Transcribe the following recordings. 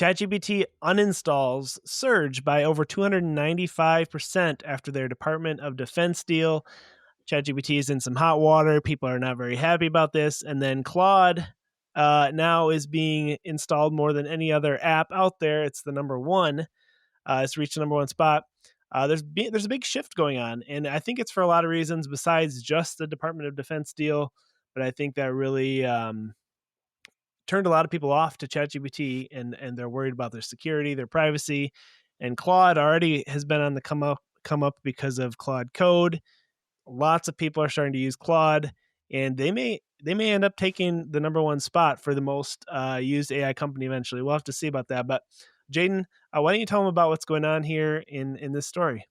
ChatGPT uninstalls surged by over 295% after their Department of Defense deal. ChatGPT is in some hot water. People are not very happy about this. And then Claude now is being installed more than any other app out there. It's the number one. It's reached the number one spot. There's a big shift going on, and I think it's for a lot of reasons besides just the Department of Defense deal. But I think that really turned a lot of people off to ChatGPT, and they're worried about their security, their privacy. And Claude already has been on the come up because of Claude Code. Lots of people are starting to use Claude, and they may end up taking the number one spot for the most used AI company eventually. We'll have to see about that. But Jaden, why don't you tell them about what's going on here in this story?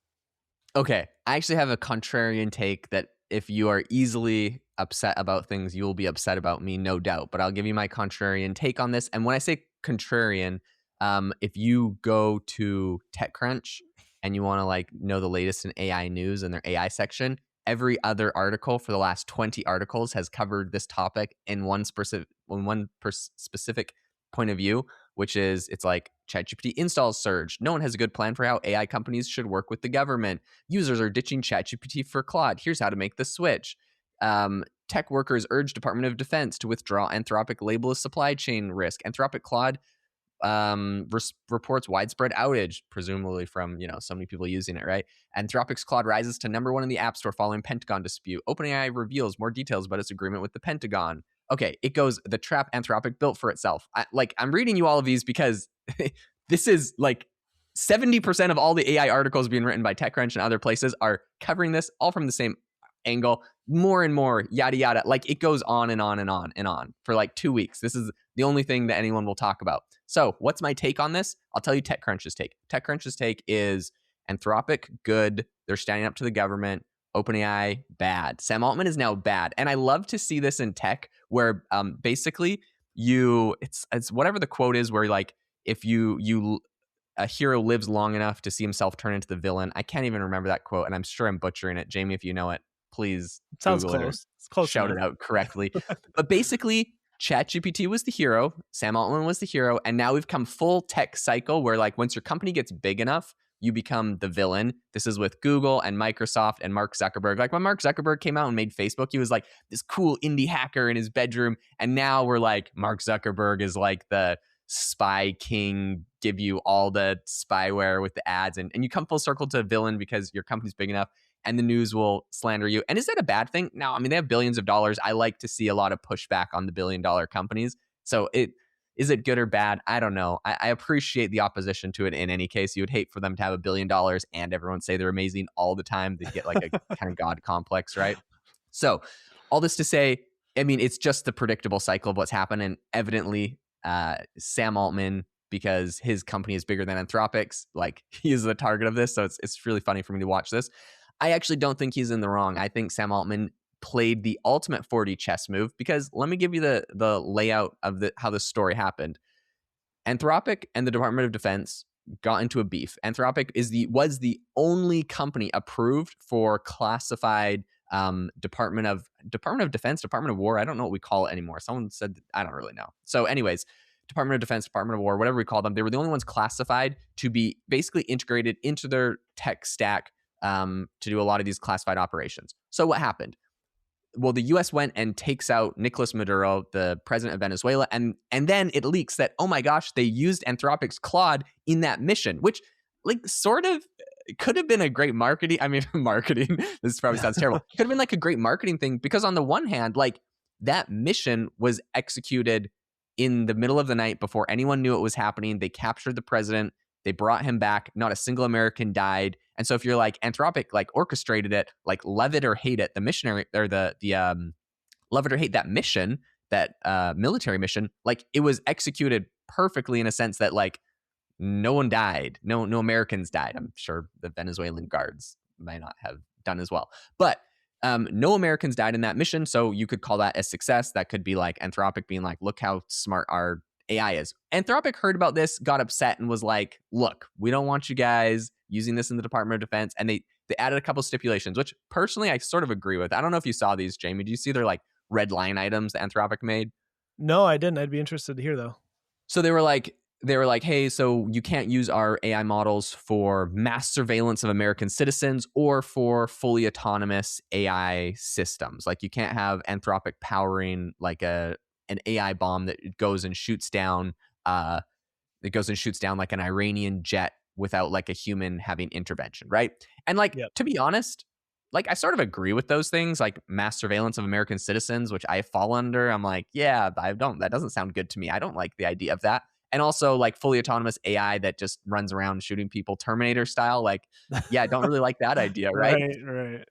Okay, I actually have a contrarian take that if you are easily upset about things, you will be upset about me, no doubt. But I'll give you my contrarian take on this. And when I say contrarian, if you go to TechCrunch and you want to like know the latest in AI news in their AI section, every other article for the last 20 articles has covered this topic in one specific point of view, which is it's like ChatGPT installs surge. No one has a good plan for how AI companies should work with the government. Users are ditching ChatGPT for Claude. Here's how to make the switch. Tech workers urge Department of Defense to withdraw Anthropic label as supply chain risk. Anthropic Claude reports widespread outage, presumably from so many people using it, right? Anthropic's Claude rises to number one in the App Store following Pentagon dispute. OpenAI reveals more details about its agreement with the Pentagon. Okay, it goes, the trap Anthropic built for itself. I'm reading you all of these because this is like 70% of all the AI articles being written by TechCrunch and other places are covering this all from the same angle, more and more, yada, yada. Like it goes on and on and on and on for like 2 weeks. This is the only thing that anyone will talk about. So what's my take on this? I'll tell you TechCrunch's take. TechCrunch's take is Anthropic, good. They're standing up to the government. OpenAI, bad. Sam Altman is now bad. And I love to see this in tech where basically it's whatever the quote is where like if a hero lives long enough to see himself turn into the villain. I can't even remember that quote and I'm sure I'm butchering it. Jamie, if you know it, please Sounds Google close. it It's close shout enough. it out correctly. But basically, ChatGPT was the hero, Sam Altman was the hero, and now we've come full tech cycle where like once your company gets big enough, you become the villain. This is with Google and Microsoft and Mark Zuckerberg. Like when Mark Zuckerberg came out and made Facebook, he was like this cool indie hacker in his bedroom. And now we're like, Mark Zuckerberg is like the spy king, give you all the spyware with the ads. And you come full circle to a villain because your company's big enough and the news will slander you. And is that a bad thing? No, I mean, they have billions of dollars. I like to see a lot of pushback on the billion-dollar companies. So is it good or bad? I don't know. I appreciate the opposition to it in any case. You would hate for them to have $1 billion and everyone say they're amazing all the time. They'd get like a kind of God complex, right? So all this to say, I mean, it's just the predictable cycle of what's happened. And evidently, Sam Altman, because his company is bigger than Anthropic's, like he is the target of this. So it's really funny for me to watch this. I actually don't think he's in the wrong. I think Sam Altman played the ultimate 4D chess move because let me give you the layout of how this story happened. Anthropic and the Department of Defense got into a beef. Anthropic was the only company approved for classified Department of Defense, Department of War. I don't know what we call it anymore. Someone said, I don't really know. So anyways, Department of Defense, Department of War, whatever we call them, they were the only ones classified to be basically integrated into their tech stack to do a lot of these classified operations. So what happened? Well, the U.S. went and takes out Nicolas Maduro, the president of Venezuela, and then it leaks that, oh my gosh, they used Anthropic's Claude in that mission, which like sort of could have been a great marketing. I mean, marketing, this probably sounds terrible. Could have been like a great marketing thing because on the one hand, like that mission was executed in the middle of the night before anyone knew it was happening. They captured the president. They brought him back. Not a single American died. And so if you're like Anthropic, like orchestrated it, like love it or hate it, the missionary or the love it or hate that mission, that military mission, like it was executed perfectly in a sense that like no one died. No Americans died. I'm sure the Venezuelan guards might not have done as well. But no Americans died in that mission. So you could call that a success. That could be like Anthropic being like, look how smart our AI is. Anthropic heard about this, got upset, and was like, look, we don't want you guys using this in the Department of Defense. And they added a couple stipulations, which personally I sort of agree with. I don't know if you saw these, Jamie. Do you see their like red line items that Anthropic made? No, I didn't. I'd be interested to hear though. So they were like, they were like, hey, so you can't use our AI models for mass surveillance of American citizens or for fully autonomous AI systems. Like you can't have Anthropic powering like an AI bomb that goes and shoots down like an Iranian jet without like a human having intervention, right? And like Yep. to be honest, like I sort of agree with those things, like mass surveillance of American citizens, which I fall under. I'm like, yeah, that doesn't sound good to me. I don't like the idea of that. And also like fully autonomous AI that just runs around shooting people Terminator style. Like, yeah, I don't really like that idea, right? Right, right.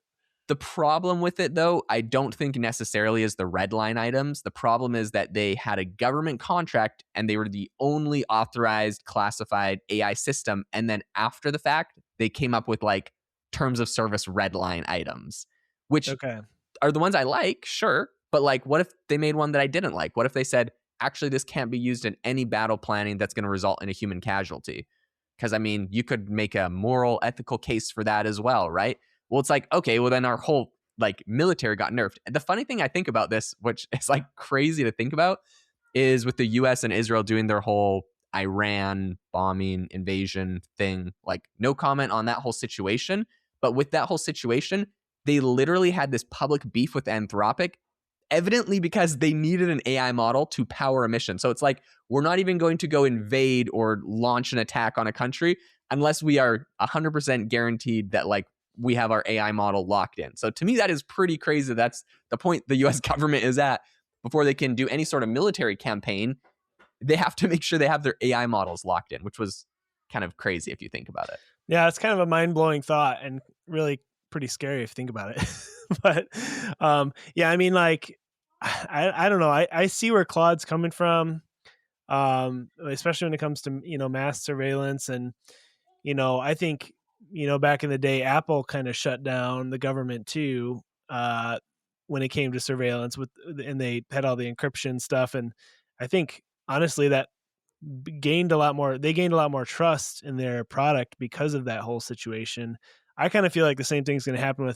The problem with it, though, I don't think necessarily is the red line items. The problem is that they had a government contract and they were the only authorized classified AI system. And then after the fact, they came up with like terms of service red line items, which Okay. are the ones I like, sure. But like, what if they made one that I didn't like? What if they said, actually, this can't be used in any battle planning that's going to result in a human casualty? Because I mean, you could make a moral, ethical case for that as well, right? Well, it's like, okay, well, then our whole like military got nerfed. And the funny thing I think about this, which is like crazy to think about, is with the US and Israel doing their whole Iran bombing invasion thing, like no comment on that whole situation. But with that whole situation, they literally had this public beef with Anthropic, evidently because they needed an AI model to power a mission. So it's like, we're not even going to go invade or launch an attack on a country unless we are 100% guaranteed that like we have our AI model locked in. So to me, that is pretty crazy. That's the point the US government is at. Before they can do any sort of military campaign, they have to make sure they have their AI models locked in, which was kind of crazy if you think about it. Yeah, it's kind of a mind-blowing thought and really pretty scary if you think about it. But, yeah, I mean, like, I don't know. I see where Claude's coming from, especially when it comes to, mass surveillance and, I think, back in the day, Apple kinda shut down the government too, when it came to surveillance and they had all the encryption stuff, and I think, honestly, that they gained a lot more trust in their product because of that whole situation. I kind of feel like the same thing's going to happen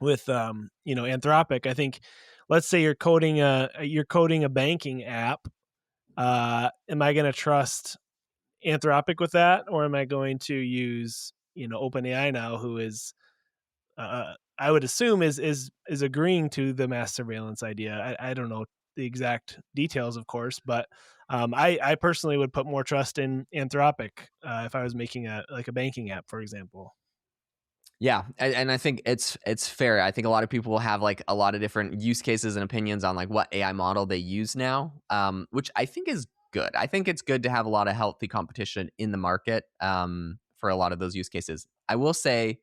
with Anthropic. I think, let's say you're coding a banking app. Am I going to trust Anthropic with that, or am I going to use OpenAI now, who is I would assume is agreeing to the mass surveillance idea. I don't know the exact details, of course, but I personally would put more trust in Anthropic if I was making a banking app, for example. Yeah, and I think it's fair. I think a lot of people will have like a lot of different use cases and opinions on like what AI model they use now, which I think is good. I think it's good to have a lot of healthy competition in the market for a lot of those use cases. I will say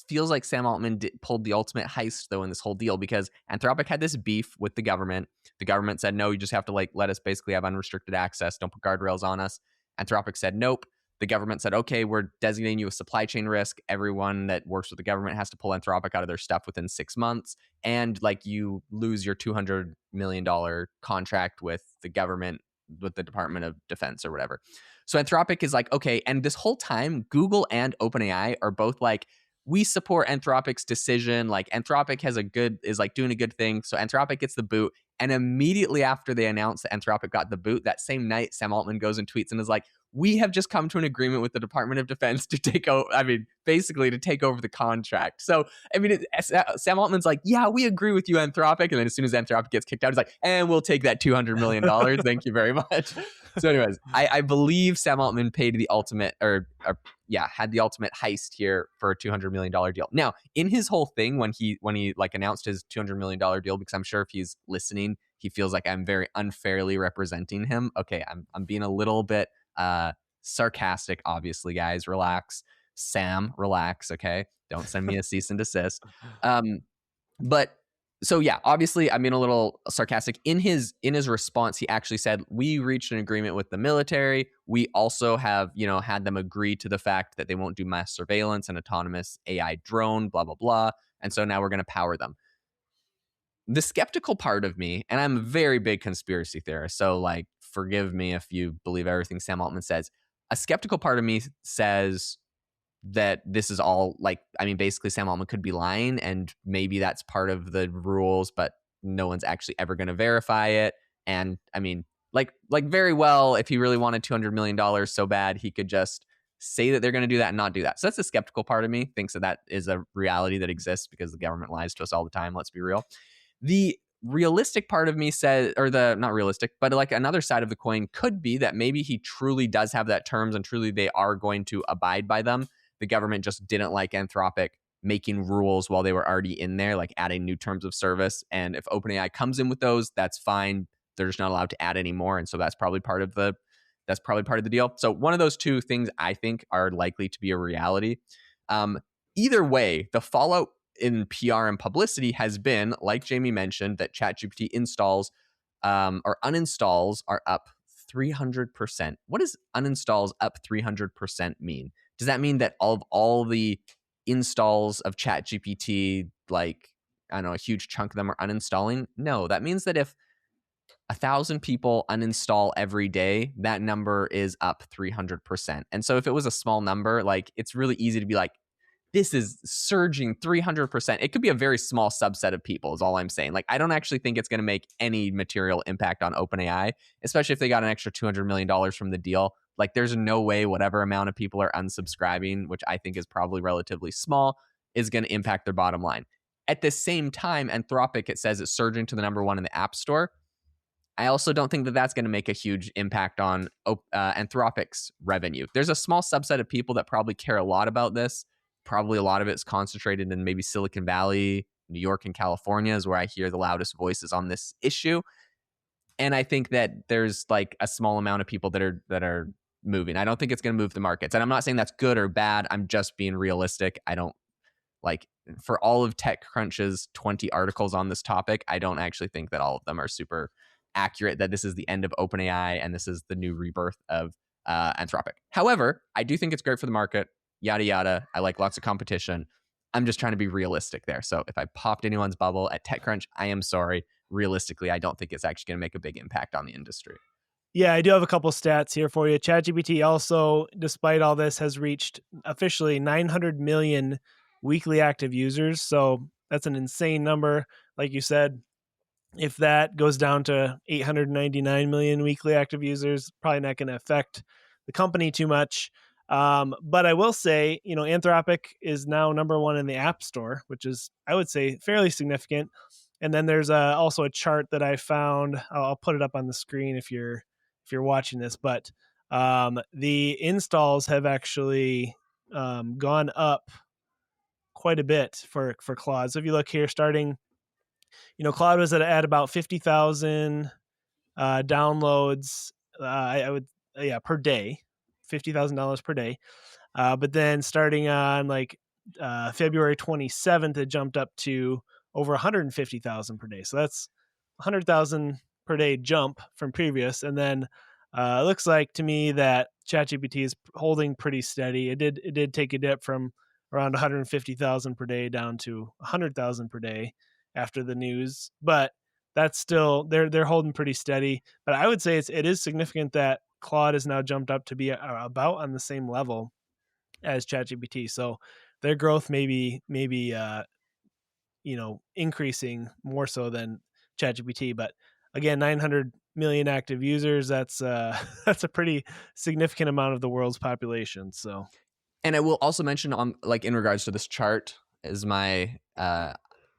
feels like Sam Altman pulled the ultimate heist though in this whole deal because Anthropic had this beef with the government. The government said no, you just have to like let us basically have unrestricted access. Don't put guardrails on us. Anthropic said nope. The government said, okay, we're designating you a supply chain risk. Everyone that works with the government has to pull Anthropic out of their stuff within 6 months. And like you lose your $200 million contract with the government, with the Department of Defense or whatever. So Anthropic is like, okay. And this whole time, Google and OpenAI are both like, we support Anthropic's decision. Like Anthropic is like doing a good thing. So Anthropic gets the boot. And immediately after they announced that Anthropic got the boot, that same night, Sam Altman goes and tweets and is like, we have just come to an agreement with the Department of Defense to take over, basically to take over the contract. So, Sam Altman's like, yeah, we agree with you, Anthropic. And then as soon as Anthropic gets kicked out, he's like, and we'll take that $200 million. Thank you very much. So anyways, I believe Sam Altman paid the ultimate had the ultimate heist here for a $200 million deal. Now, in his whole thing, when he like announced his $200 million deal, because I'm sure if he's listening, he feels like I'm very unfairly representing him. Okay, I'm being a little bit sarcastic, obviously, guys. Relax. Sam, relax, okay? Don't send me a cease and desist. But so yeah, obviously I'm being a little sarcastic. In his response, he actually said, we reached an agreement with the military. We also have, had them agree to the fact that they won't do mass surveillance and autonomous AI drone, blah, blah, blah. And so now we're going to power them. The skeptical part of me, and I'm a very big conspiracy theorist, so like forgive me if you believe everything Sam Altman says. A skeptical part of me says that this is all like, basically Sam Altman could be lying and maybe that's part of the rules, but no one's actually ever going to verify it. And Like very well, if he really wanted $200 million so bad, he could just say that they're going to do that and not do that. So that's the skeptical part of me, thinks that that is a reality that exists because the government lies to us all the time. Let's be real. The realistic part of me says, or the not realistic, but like another side of the coin could be that maybe he truly does have that terms and truly they are going to abide by them. The government just didn't like Anthropic making rules while they were already in there, like adding new terms of service. And if OpenAI comes in with those, that's fine. They're just not allowed to add any more. And so that's probably part of the deal. So one of those two things I think are likely to be a reality. Either way, the fallout in PR and publicity has been, like Jamie mentioned, that ChatGPT installs or uninstalls are up 300%. What does uninstalls up 300% mean? Does that mean that all the installs of ChatGPT, like, I don't know, a huge chunk of them are uninstalling? No, that means that if 1,000 people uninstall every day, that number is up 300%. And so if it was a small number, like, it's really easy to be like, this is surging 300%. It could be a very small subset of people, is all I'm saying. Like, I don't actually think it's going to make any material impact on OpenAI, especially if they got an extra $200 million from the deal. Like, there's no way whatever amount of people are unsubscribing, which I think is probably relatively small, is going to impact their bottom line. At the same time, Anthropic, it says it's surging to the number one in the App Store. I also don't think that that's going to make a huge impact on Anthropic's revenue. There's a small subset of people that probably care a lot about this. Probably a lot of it's concentrated in maybe Silicon Valley, New York, and California is where I hear the loudest voices on this issue. And I think that there's like a small amount of people that are moving. I don't think it's going to move the markets. And I'm not saying that's good or bad. I'm just being realistic. I don't like, for all of TechCrunch's 20 articles on this topic, I don't actually think that all of them are super accurate, that this is the end of OpenAI and this is the new rebirth of Anthropic. However, I do think it's great for the market, yada, yada. I like lots of competition. I'm just trying to be realistic there. So if I popped anyone's bubble at TechCrunch, I am sorry. Realistically, I don't think it's actually going to make a big impact on the industry. Yeah, I do have a couple stats here for you. ChatGPT also, despite all this, has reached officially 900 million weekly active users. So that's an insane number. Like you said, if that goes down to 899 million weekly active users, probably not going to affect the company too much. But I will say, Anthropic is now number one in the App Store, which is, I would say, fairly significant. And then there's also a chart that I found. I'll put it up on the screen if you're watching this. But the installs have actually gone up quite a bit for Claude. So if you look here, starting, Claude was at about 50,000 downloads. I would, per day, $50,000 per day. But then starting on like February 27th, it jumped up to over 150,000 per day. So that's 100,000 per day jump from previous. And then it looks like to me that ChatGPT is holding pretty steady. It did take a dip from around 150,000 per day down to 100,000 per day after the news, but that's still they're holding pretty steady. But I would say it is significant that Claude has now jumped up to be about on the same level as ChatGPT. So their growth maybe increasing more so than ChatGPT. But again, 900 million active users, that's that's a pretty significant amount of the world's population. So, and I will also mention on, like, in regards to this chart, is my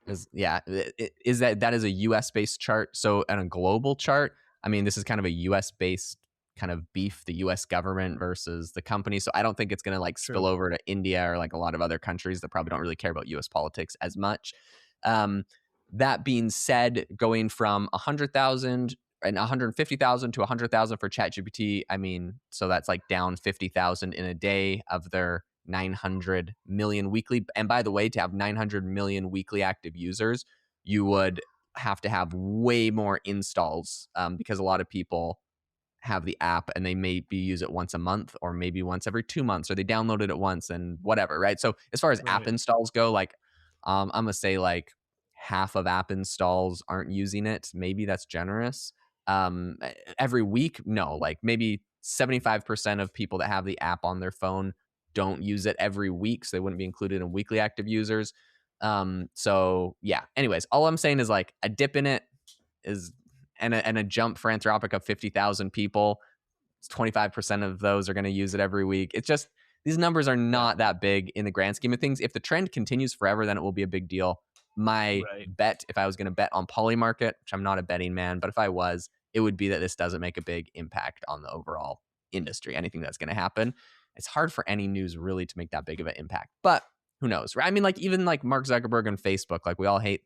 is that is a US based chart. So on a global chart, I mean, this is kind of a US based kind of beef, the US government versus the company. So I don't think it's going to like spill over to India or like a lot of other countries that probably don't really care about US politics as much. That being said, going from 100,000 and 150,000 to 100,000 for ChatGPT, I mean, so that's like down 50,000 in a day of their 900 million weekly. And by the way, to have 900 million weekly active users, you would have to have way more installs because a lot of people have the app and they maybe use it once a month or maybe once every 2 months, or they downloaded it once and whatever, right? So as far as app installs go, like I'm gonna say like half of app installs aren't using it. Maybe that's generous. Every week, no, like maybe 75% of people that have the app on their phone don't use it every week, so they wouldn't be included in weekly active users. So yeah, anyways, all I'm saying is like a dip in it is and a jump for Anthropic of 50,000 people, 25% of those are going to use it every week. It's just, these numbers are Yeah. not that big in the grand scheme of things. If the trend continues forever, then it will be a big deal. My Right. bet, if I was going to bet on Polymarket, which I'm not a betting man, but if I was, it would be that this doesn't make a big impact on the overall industry, anything that's going to happen. It's hard for any news really to make that big of an impact, but who knows, right? I mean, like, even like Mark Zuckerberg and Facebook, like, we all hate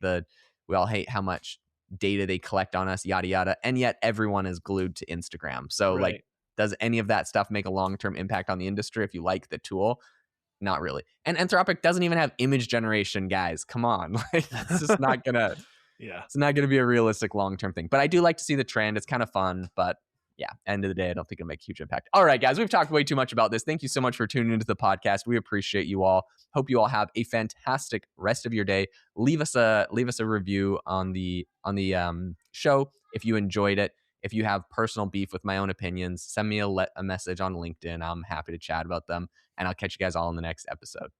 how much data they collect on us, yada yada, and yet everyone is glued to Instagram. So like, Right. does any of that stuff make a long-term impact on the industry if you like the tool? Not really. And Anthropic doesn't even have image generation, guys. Come on. Like, it's just not gonna Yeah. it's not gonna be a realistic long-term thing. But I do like to see the trend. It's kind of fun, but yeah, end of the day, I don't think it'll make a huge impact. All right, guys, we've talked way too much about this. Thank you so much for tuning into the podcast. We appreciate you all. Hope you all have a fantastic rest of your day. Leave us a review on the show if you enjoyed it. If you have personal beef with my own opinions, send me a message on LinkedIn. I'm happy to chat about them, and I'll catch you guys all in the next episode.